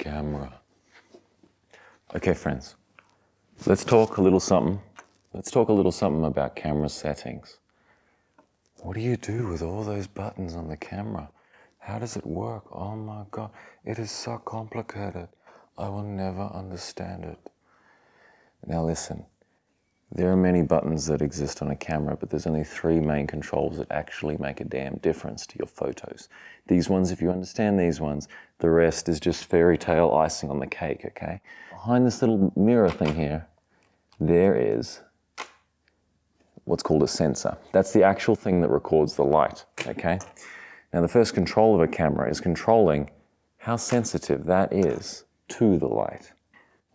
camera. Okay, friends, let's talk a little something. Let's talk a little something about camera settings. What do you do with all those buttons on the camera? How does it work? Oh my God, it is so complicated. I will never understand it. Now listen, there are many buttons that exist on a camera, but there's only 3 main controls that actually make a damn difference to your photos. These ones, if you understand these ones, the rest is just fairy tale icing on the cake, okay? Behind this little mirror thing here, there is what's called a sensor. That's the actual thing that records the light, okay? Now the first control of a camera is controlling how sensitive that is to the light.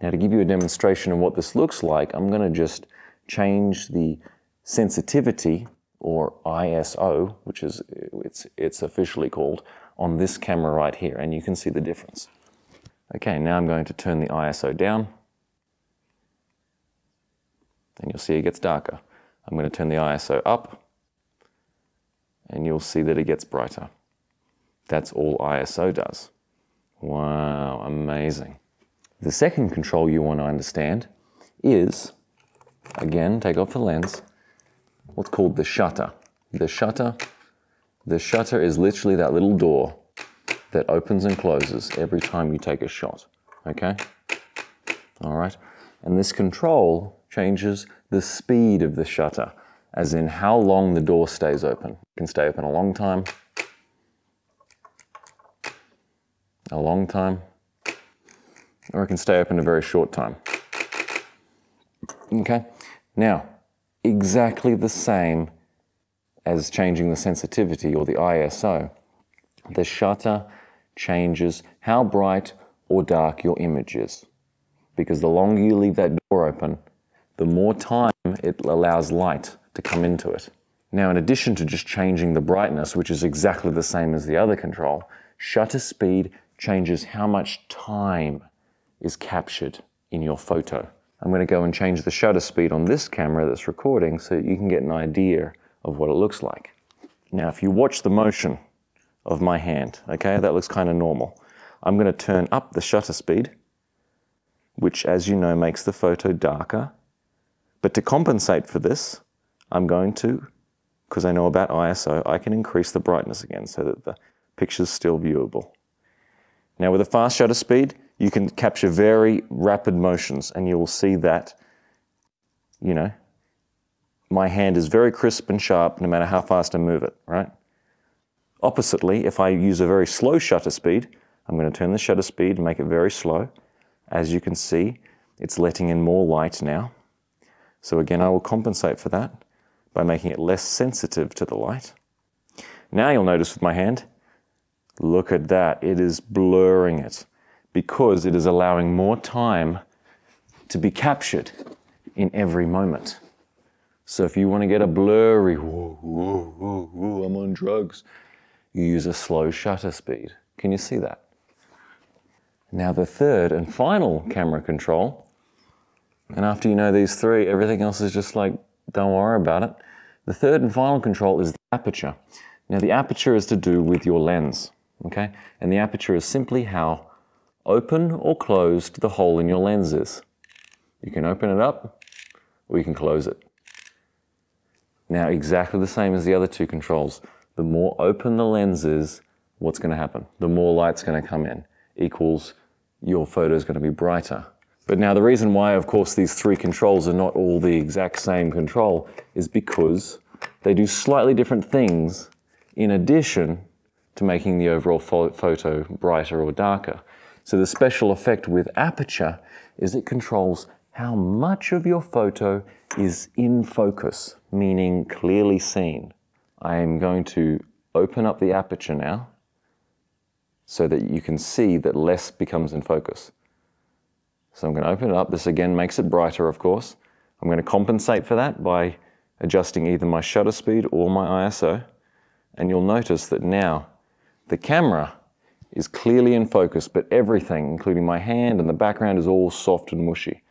Now to give you a demonstration of what this looks like, I'm going to just change the sensitivity, or ISO, which is it's officially called, on this camera right here, and you can see the difference. Okay, now I'm going to turn the ISO down, and you'll see it gets darker. I'm going to turn the ISO up, and you'll see that it gets brighter. That's all ISO does. Wow, amazing. The second control you want to understand is, again, take off the lens, what's called the shutter. The shutter is literally that little door that opens and closes every time you take a shot, okay? All right, and this control changes the speed of the shutter, as in how long the door stays open. It can stay open a long time, or it can stay open a very short time. Okay, now, exactly the same as changing the sensitivity or the ISO, the shutter changes how bright or dark your image is. Because the longer you leave that door open, the more time it allows light to come into it. Now, in addition to just changing the brightness, which is exactly the same as the other control, shutter speed changes how much time is captured in your photo. I'm going to go and change the shutter speed on this camera that's recording so that you can get an idea of what it looks like. Now, if you watch the motion of my hand, okay, that looks kind of normal. I'm going to turn up the shutter speed, which, as you know, makes the photo darker. But to compensate for this, I'm going to, because I know about ISO, I can increase the brightness again so that the picture's still viewable. Now, with a fast shutter speed, you can capture very rapid motions, and you will see that, you know, my hand is very crisp and sharp no matter how fast I move it, right? Oppositely, if I use a very slow shutter speed, I'm going to turn the shutter speed and make it very slow. As you can see, it's letting in more light now. So again, I will compensate for that by making it less sensitive to the light. Now you'll notice with my hand, look at that, it is blurring it because it is allowing more time to be captured in every moment. So if you want to get a blurry, whoa, whoa, whoa, whoa, I'm on drugs, you use a slow shutter speed. Can you see that? Now the third and final camera control, and after you know these 3, everything else is just like, don't worry about it. The third and final control is the aperture. Now the aperture is to do with your lens, okay? And the aperture is simply how open or closed the hole in your lens is. You can open it up, or you can close it. Now, exactly the same as the other 2 controls. The more open the lens is, what's going to happen? The more light's going to come in, equals your photo is going to be brighter. But now the reason why, of course, these 3 controls are not all the exact same control is because they do slightly different things in addition to making the overall photo brighter or darker. So the special effect with aperture is it controls how much of your photo is in focus, meaning clearly seen. I am going to open up the aperture now so that you can see that less becomes in focus. So I'm going to open it up. This again makes it brighter, of course. I'm going to compensate for that by adjusting either my shutter speed or my ISO. And you'll notice that now the camera is clearly in focus, but everything, including my hand and the background, is all soft and mushy.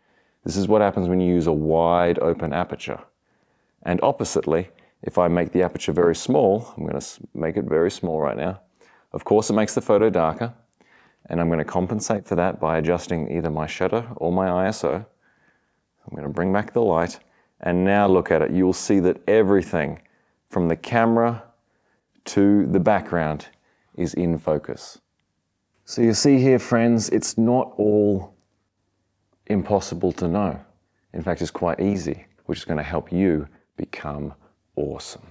This is what happens when you use a wide open aperture. And oppositely, if I make the aperture very small, I'm going to make it very small right now. Of course, it makes the photo darker. And I'm going to compensate for that by adjusting either my shutter or my ISO. I'm going to bring back the light, and now look at it. You'll see that everything from the camera to the background is in focus. So you see here, friends, it's not all impossible to know. In fact, it's quite easy, which is going to help you become awesome.